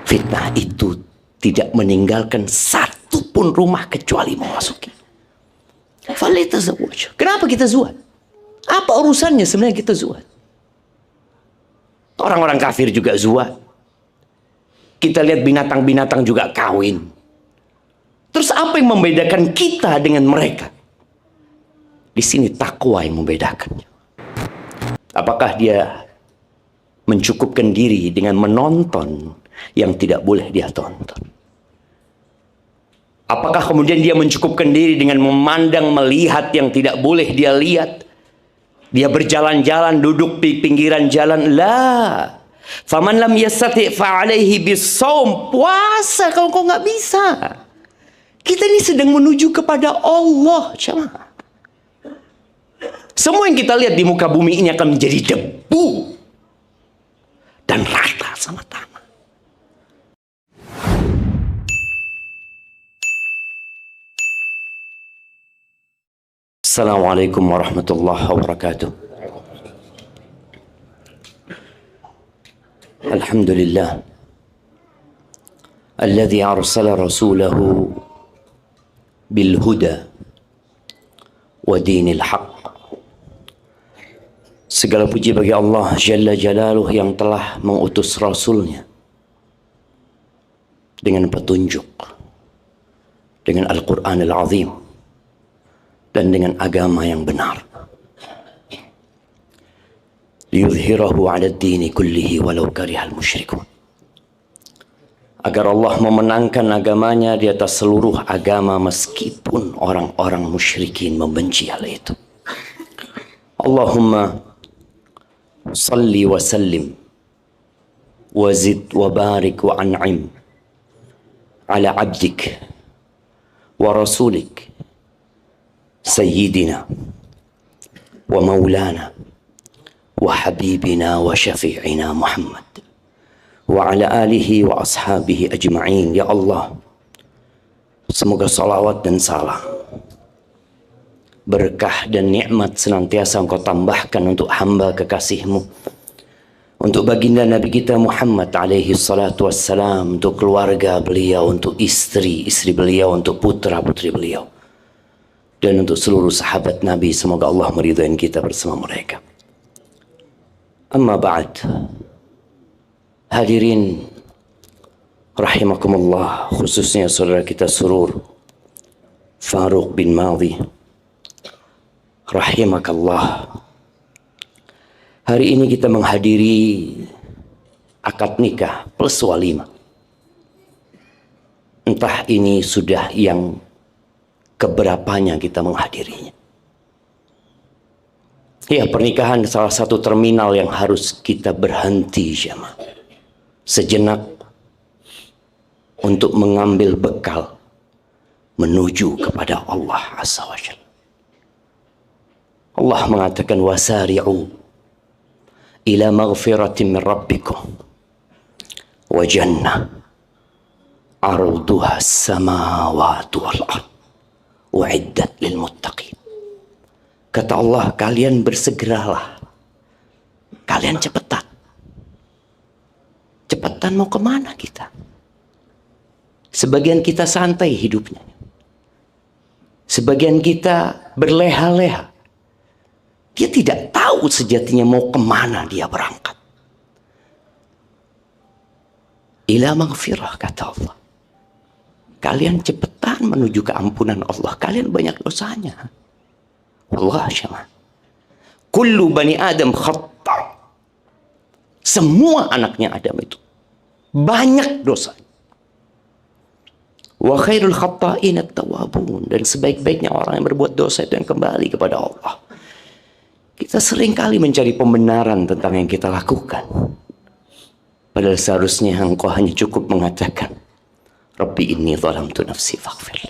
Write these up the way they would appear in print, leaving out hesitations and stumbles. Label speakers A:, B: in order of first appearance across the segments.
A: Fitnah itu tidak meninggalkan satu pun rumah kecuali memasuki. Kenapa kita zuhad? Apa urusannya sebenarnya kita zuhad? Orang-orang kafir juga zuhad. Kita lihat binatang-binatang juga kawin. Terus apa yang membedakan kita dengan mereka? Di sini takwa yang membedakannya. Apakah dia mencukupkan diri dengan menonton yang tidak boleh dia tonton? Apakah kemudian dia mencukupkan diri dengan memandang, melihat yang tidak boleh dia lihat? Dia berjalan-jalan, duduk di pinggiran jalan. La. Faman lam yastati' fa'alaihi bis-shaum. Puasa kalau kau nggak bisa. Kita ini sedang menuju kepada Allah, jemaah. Semua yang kita lihat di muka bumi ini akan menjadi debu dan rata sama tanah. Assalamualaikum warahmatullahi wabarakatuh. Alhamdulillah alladzi arsala rasulahu bil huda wa dinil haqq. Segala puji bagi Allah Jalla Jalaluh yang telah mengutus Rasulnya dengan petunjuk, dengan Al-Quran Al-Azim, dan dengan agama yang benar. Liyudhhirahu 'ala ad-dini kullihi walau karihal musyrikun. Agar Allah memenangkan agamanya di atas seluruh agama meskipun orang-orang musyrikin membenci hal itu. Allahumma salli wa sallim wa zid wa barik wa an'im ala abdik wa rasulik sayyidina wa maulana wa habibina wa syafi'ina Muhammad wa ala alihi wa ashabihi ajma'in. Ya Allah, semoga salawat dan salam, berkah dan nikmat senantiasa Engkau tambahkan untuk hamba kekasih-Mu, untuk baginda Nabi kita Muhammad alaihi salatu wassalam, untuk keluarga beliau, untuk istri-istri beliau, untuk putra-putri beliau, dan untuk seluruh sahabat Nabi. Semoga Allah meridai kita bersama mereka. Amma ba'd. Hadirin rahimakumullah, khususnya saudara kita Surur Faruq bin Madhi, rahimakallah. Hari ini kita menghadiri akad nikah plus walimah. Entah ini sudah yang keberapanya kita menghadirinya. Ya, pernikahan salah satu terminal yang harus kita berhenti jemaah sejenak untuk mengambil bekal menuju kepada Allah Azza wa Jalla. Allah mengatakan wasari'u ila maghfiratin min rabbikum wa jannah arduha as-samawati wal ard u'iddat lil muttaqin. Kata Allah, kalian bersegeralah, kalian cepetan. Cepetan mau kemana kita? Sebagian kita santai hidupnya, sebagian kita berleha-leha. Dia tidak tahu sejatinya mau kemana dia berangkat. Ila maghfirah, kata Allah. Kalian cepetan menuju keampunan Allah. Kalian banyak dosanya. Allah syama. Kullu bani Adam khata'. Semua anaknya Adam itu banyak dosa. Wa khairul khata'in at-tawwabun. Dan sebaik-baiknya orang yang berbuat dosa itu yang kembali kepada Allah. Kita sering kali mencari pembenaran tentang yang kita lakukan. Padahal seharusnya engkau hanya cukup mengatakan, Rabbi inni zalamtu nafsi faghfir.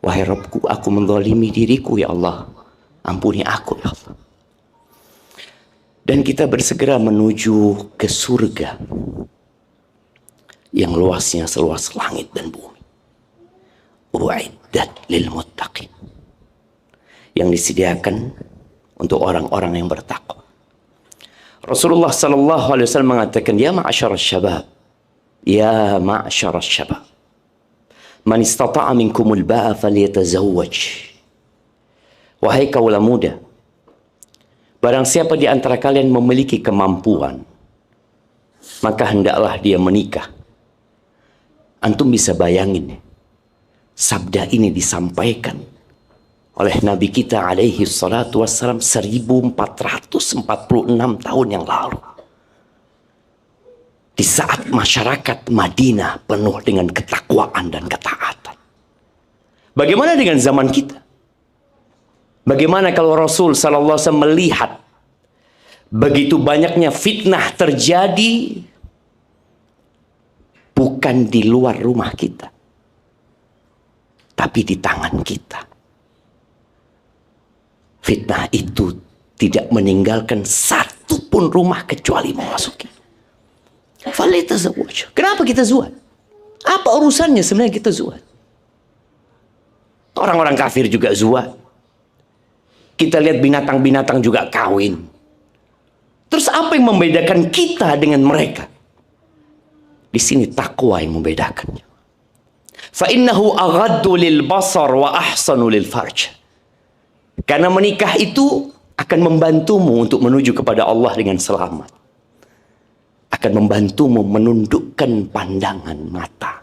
A: Wahai Rabbku, aku menzalimi diriku ya Allah. Ampuni aku ya Allah. Dan kita bersegera menuju ke surga yang luasnya seluas langit dan bumi. U'iddat lil muttaqin. Yang disediakan untuk orang-orang yang bertakwa. Rasulullah sallallahu alaihi wasallam mengatakan, ya ma'asyarasy syabab, Ya ma'syar syabab, man istata'a minkumul ba'a falyatazawwaj. Wahai kaula muda, barang siapa di antara kalian memiliki kemampuan, maka hendaklah dia menikah. Antum bisa bayangin, sabda ini disampaikan oleh Nabi kita alaihi salatu wassalam 1446 tahun yang lalu. Di saat masyarakat Madinah penuh dengan ketakwaan dan ketaatan. Bagaimana dengan zaman kita? Bagaimana kalau Rasul sallallahu alaihi wasallam melihat begitu banyaknya fitnah terjadi bukan di luar rumah kita, tapi di tangan kita. Fitnah itu tidak meninggalkan satu pun rumah kecuali memasuki. Kenapa kita zuhud? Apa urusannya sebenarnya kita zuhud? Orang-orang kafir juga zuhud. Kita lihat binatang-binatang juga kawin. Terus apa yang membedakan kita dengan mereka? Di sini takwa yang membedakannya. Fa innahu aghaddu lil basar wa ahsanu lil farj. Karena menikah itu akan membantumu untuk menuju kepada Allah dengan selamat. Akan membantumu menundukkan pandangan mata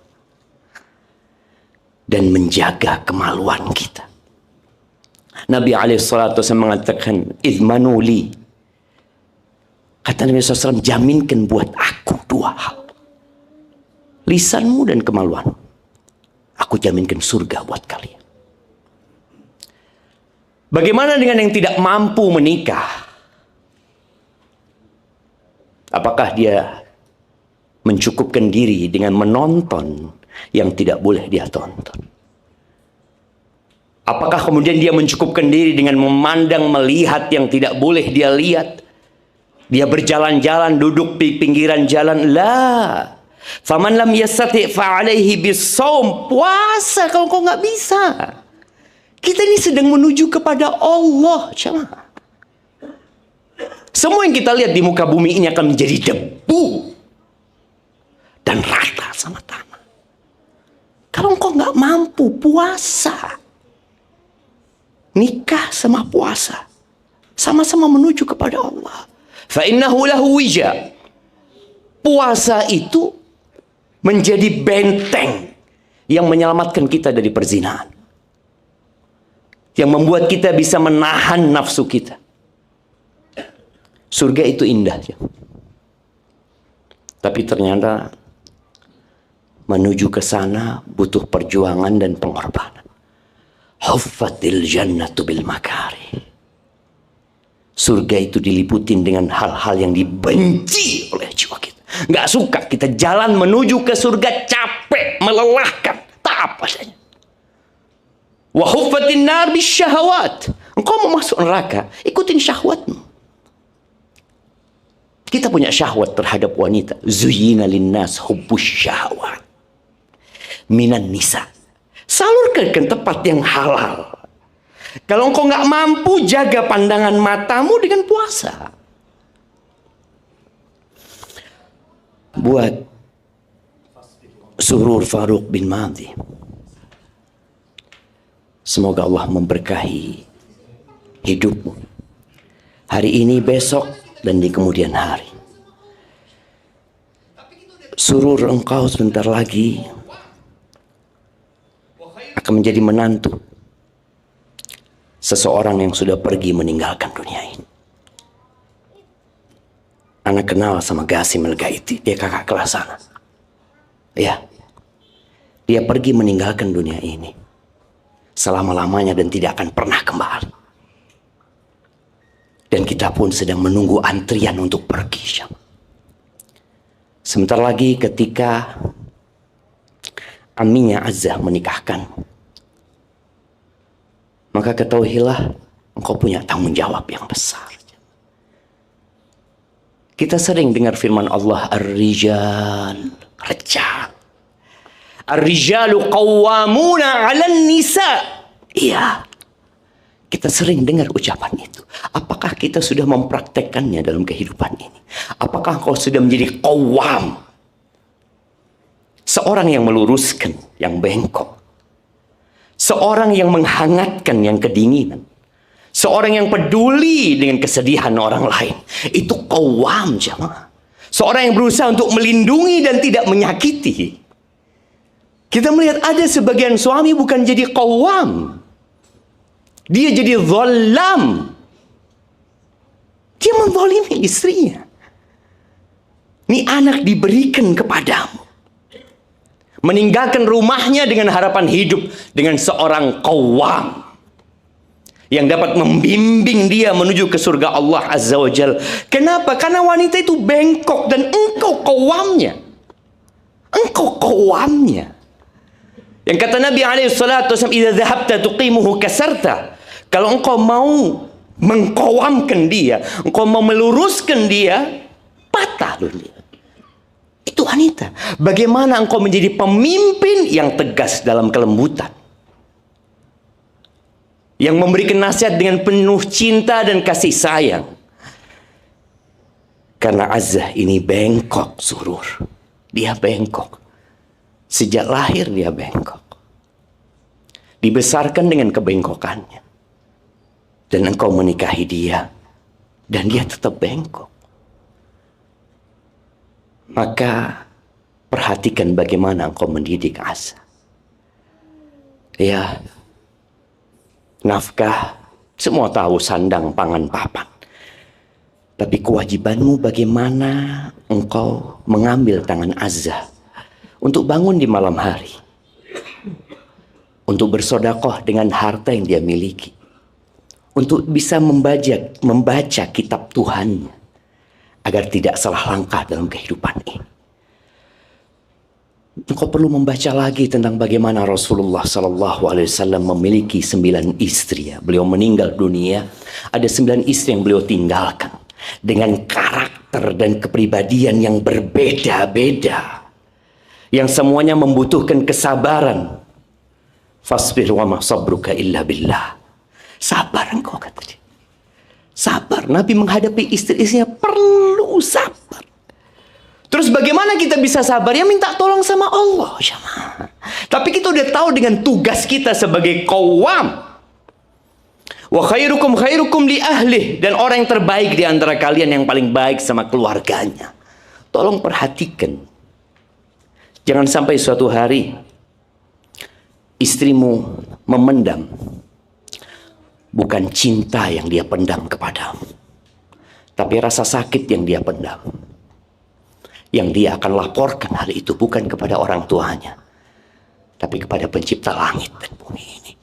A: dan menjaga kemaluan kita. Nabi alaihissalatu wasallam mengatakan, idmanuli, kata Nabi SAW, jaminkan buat aku dua hal, lisanmu dan kemaluan. Aku jaminkan surga buat kalian. Bagaimana dengan yang tidak mampu menikah? Apakah dia mencukupkan diri dengan menonton yang tidak boleh dia tonton? Apakah kemudian dia mencukupkan diri dengan memandang, melihat yang tidak boleh dia lihat? Dia berjalan-jalan, duduk di pinggiran jalan. La. Faman lam yastati' fa'alaihi bis-shaum. Puasa kalau kau nggak bisa. Kita ini sedang menuju kepada Allah, jemaah. Semua yang kita lihat di muka bumi ini akan menjadi debu dan rata sama tanah. Kalau engkau nggak mampu puasa, nikah sama puasa, sama-sama menuju kepada Allah. Fa innahu lahu wija. Puasa itu menjadi benteng yang menyelamatkan kita dari perzinahan, yang membuat kita bisa menahan nafsu kita. Surga itu indah, ya. Tapi ternyata menuju ke sana butuh perjuangan dan pengorbanan. Huffatil jannatu bil makari. Surga itu diliputin dengan hal-hal yang dibenci oleh jiwa kita. Nggak suka kita jalan menuju ke surga, capek, melelahkan, tak apa saja. Wa huffatin nar bis syahawat. Engkau mau masuk neraka, ikutin syahwatmu. Kita punya syahwat terhadap wanita. Zuyyina linnas hubbus syahwat minan nisa. Salurkan ke tempat yang halal. Kalau engkau nggak mampu, jaga pandangan matamu dengan puasa. Buat Surur Faruq bin Madhi, semoga Allah memberkahi hidupmu hari ini, besok, dan di kemudian hari. Surur, engkau sebentar lagi akan menjadi menantu seseorang yang sudah pergi meninggalkan dunia ini. Anak kenal sama Qasim Al-Ghaiti, dia kakak kelas sana. Ya, dia pergi meninggalkan dunia ini selama-lamanya dan tidak akan pernah kembali. Dan kita pun sedang menunggu antrian untuk pergi. Sebentar lagi ketika aminya Azzah menikahkan, maka ketahuilah engkau punya tanggung jawab yang besar. Kita sering dengar firman Allah, Ar-rijal, rijal. Ar-rijalu qawwamuna 'alan nisa. Iya. Kita sering dengar ucapan itu. Apakah kita sudah mempraktekkannya dalam kehidupan ini? Apakah kau sudah menjadi qawwam? Seorang yang meluruskan yang bengkok. Seorang yang menghangatkan yang kedinginan. Seorang yang peduli dengan kesedihan orang lain. Itu qawwam, jamaah. Seorang yang berusaha untuk melindungi dan tidak menyakiti. Kita melihat ada sebagian suami bukan jadi qawwam. Dia jadi zalam. Dia menzalimi istrinya. Ini anak diberikan kepadamu. Meninggalkan rumahnya dengan harapan hidup dengan seorang qawwam yang dapat membimbing dia menuju ke surga Allah Azza wa Jal. Kenapa? Karena wanita itu bengkok dan engkau qawwamnya. Engkau qawwamnya. Yang kata Nabi SAW, "Idza dhahabta tuqimuhu kasarta." Kalau engkau mau mengqawwamkan dia, engkau mau meluruskan dia, patah dulu dia. Itu wanita. Bagaimana engkau menjadi pemimpin yang tegas dalam kelembutan. Yang memberikan nasihat dengan penuh cinta dan kasih sayang. Karena Azzah ini bengkok Surur. Dia bengkok. Sejak lahir dia bengkok. Dibesarkan dengan kebengkokannya. Dan engkau menikahi dia. Dan dia tetap bengkok. Maka perhatikan bagaimana engkau mendidik Azzah. Ya, nafkah, semua tahu sandang pangan papan. Tapi kewajibanmu bagaimana engkau mengambil tangan Azzah untuk bangun di malam hari. Untuk bersodakoh dengan harta yang dia miliki. Untuk bisa membaca kitab Tuhannya. Agar tidak salah langkah dalam kehidupan ini. Engkau perlu membaca lagi tentang bagaimana Rasulullah SAW memiliki 9 istri. Beliau meninggal dunia, ada 9 istri yang beliau tinggalkan. Dengan karakter dan kepribadian yang berbeda-beda. Yang semuanya membutuhkan kesabaran. Fasbir wa ma sabruka illa billah. Sabar engkau, kata dia. Sabar. Nabi menghadapi istri-istrinya perlu sabar. Terus bagaimana kita bisa sabar? Ya minta tolong sama Allah. Tapi kita udah tahu dengan tugas kita sebagai qawwam. Wa khairukum li ahlih. Dan orang yang terbaik di antara kalian yang paling baik sama keluarganya. Tolong perhatikan. Jangan sampai suatu hari istrimu memendam. Bukan cinta yang dia pendam kepadamu. Tapi rasa sakit yang dia pendam. Yang dia akan laporkan hal itu bukan kepada orang tuanya. Tapi kepada pencipta langit dan bumi ini.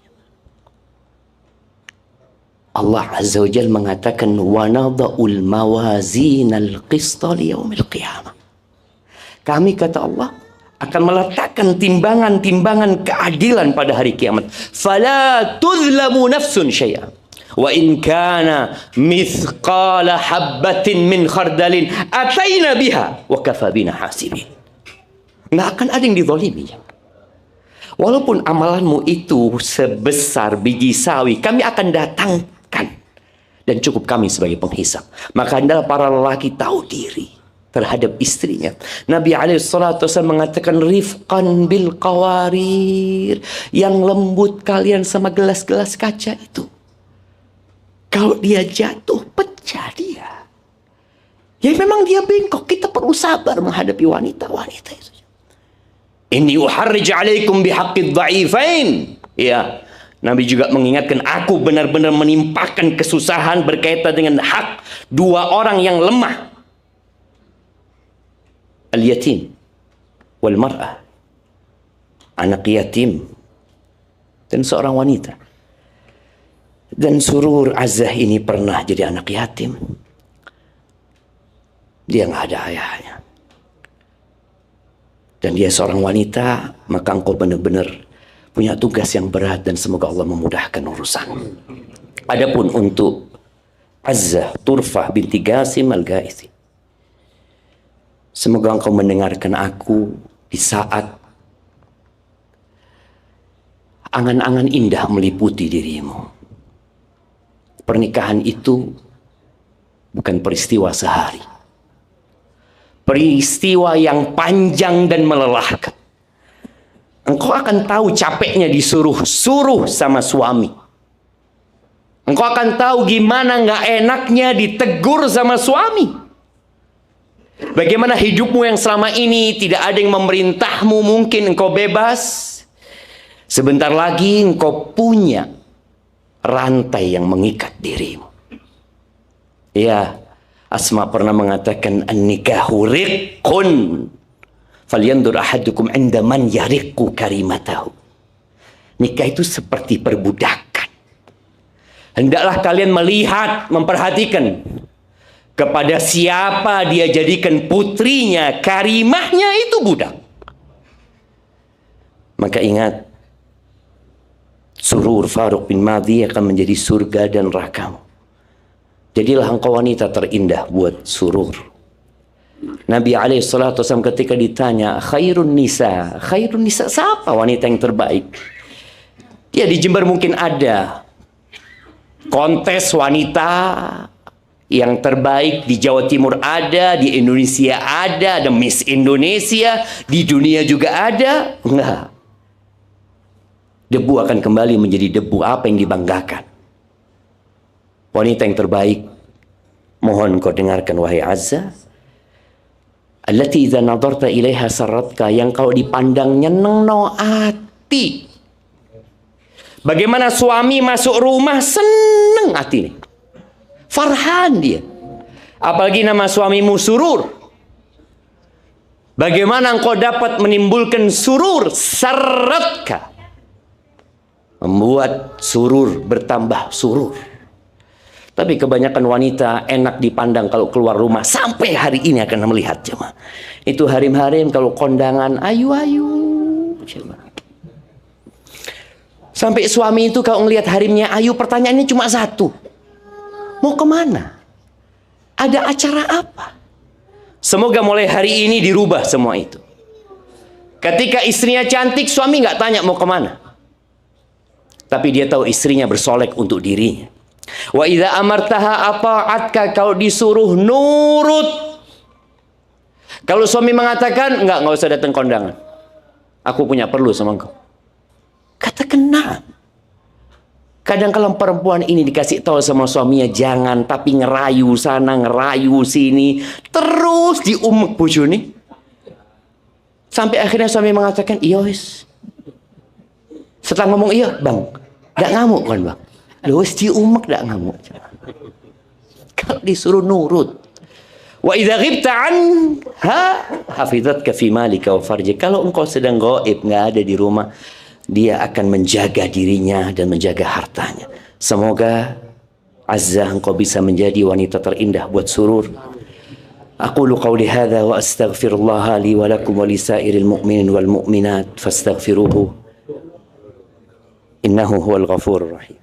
A: Allah Azza wa Jalla mengatakan, وَنَضَعُ الْمَوَازِينَ الْقِسْطَ لِيَوْمِ الْقِيَامَةِ. Kami, kata Allah, akan meletakkan timbangan-timbangan keadilan pada hari kiamat. Fala tuzlamu nafsun syai'an. Wa in kana mithqala habbatin min khardalin ataina biha wa kafa bina hasibin. Nggak akan ada yang dizalimi. Walaupun amalanmu itu sebesar biji sawi, kami akan datangkan dan cukup kami sebagai penghisap. Maka hendaklah para lelaki tahu diri terhadap istrinya. Nabi SAW mengatakan rifqan bil qawarir, yang lembut kalian sama gelas-gelas kaca itu. Kalau dia jatuh, pecah dia. Ya memang dia bengkok. Kita perlu sabar menghadapi wanita-wanita itu. Inni uharrij alaikum bihaqqid dha'ifain. Ya, Nabi juga mengingatkan, aku benar-benar menimpakan kesusahan berkaitan dengan hak dua orang yang lemah. Al-yatim wal mar'ah, anak yatim dan seorang wanita. Dan Surur Azzah ini pernah jadi anak yatim. Dia nggak ada ayahnya. Dan dia seorang wanita, maka engkau benar-benar punya tugas yang berat dan semoga Allah memudahkan urusan. Adapun untuk Azzah Turfah binti Qasim al-Ghaisi, semoga engkau mendengarkan aku di saat angan-angan indah meliputi dirimu. Pernikahan itu bukan peristiwa sehari. Peristiwa yang panjang dan melelahkan. Engkau akan tahu capeknya disuruh-suruh sama suami. Engkau akan tahu gimana nggak enaknya ditegur sama suami. Bagaimana hidupmu yang selama ini tidak ada yang memerintahmu, mungkin engkau bebas. Sebentar lagi engkau punya rantai yang mengikat dirimu. Ya, Asma pernah mengatakan an-nikahu riqqun falyandur ahadukum 'inda man yariqqu karimatahu. Nikah itu seperti perbudakan. Hendaklah kalian melihat, memperhatikan kepada siapa dia jadikan putrinya, karimahnya itu budak. Maka ingat, surur Faruq bin Madhi akan menjadi surga dan nerakamu. Jadilah engkau wanita terindah buat surur. Nabi SAW ketika ditanya, khairun nisa siapa wanita yang terbaik? Ya, di Jember mungkin ada kontes wanita yang terbaik, di Jawa Timur ada, di Indonesia ada Miss Indonesia, di dunia juga ada. Enggak. Debu akan kembali menjadi debu. Apa yang dibanggakan? Wanita yang terbaik, mohon kau dengarkan wahai Azza. Allati idza nadarta ilaiha sarratka, yang kau dipandang nyeneng no ati. Bagaimana suami masuk rumah seneng hati nih. Farhan dia. Apalagi nama suamimu Surur. Bagaimana engkau dapat menimbulkan surur, sarratka, membuat surur bertambah surur. Tapi kebanyakan wanita enak dipandang kalau keluar rumah. Sampai hari ini akan melihat jemaah. Itu harim-harim kalau kondangan ayu-ayu. Sampai suami itu kalau ngelihat harimnya ayu, pertanyaannya cuma satu. Mau kemana? Ada acara apa? Semoga mulai hari ini dirubah semua itu. Ketika istrinya cantik, suami nggak tanya mau kemana. Tapi dia tahu istrinya bersolek untuk dirinya. Wa idza amartaha ata'atka, kalau disuruh nurut. Kalau suami mengatakan enggak usah datang kondangan, aku punya perlu sama engkau, katakan nah. Kadang kalau perempuan ini dikasih tahu sama suaminya jangan, tapi ngerayu sana ngerayu sini, terus diumek bojone, sampai akhirnya suami mengatakan iya wis. Setelah ngomong iya bang, nggak ngamuk kan bang? Loh, diumek dak ngamuk. Kalau disuruh nurut. Wa idza ghibta anha hafizatka fi malika wa farjika. Kalau engkau sedang gaib, nggak ada di rumah, dia akan menjaga dirinya dan menjaga hartanya. Semoga Azza engkau bisa menjadi wanita terindah buat surur. Aqulu qawli hadza wa astaghfirullah li wa lakum wa li sairil mu'minin wal mu'minat fastaghfiruhu innahu huwal ghafurur rahim.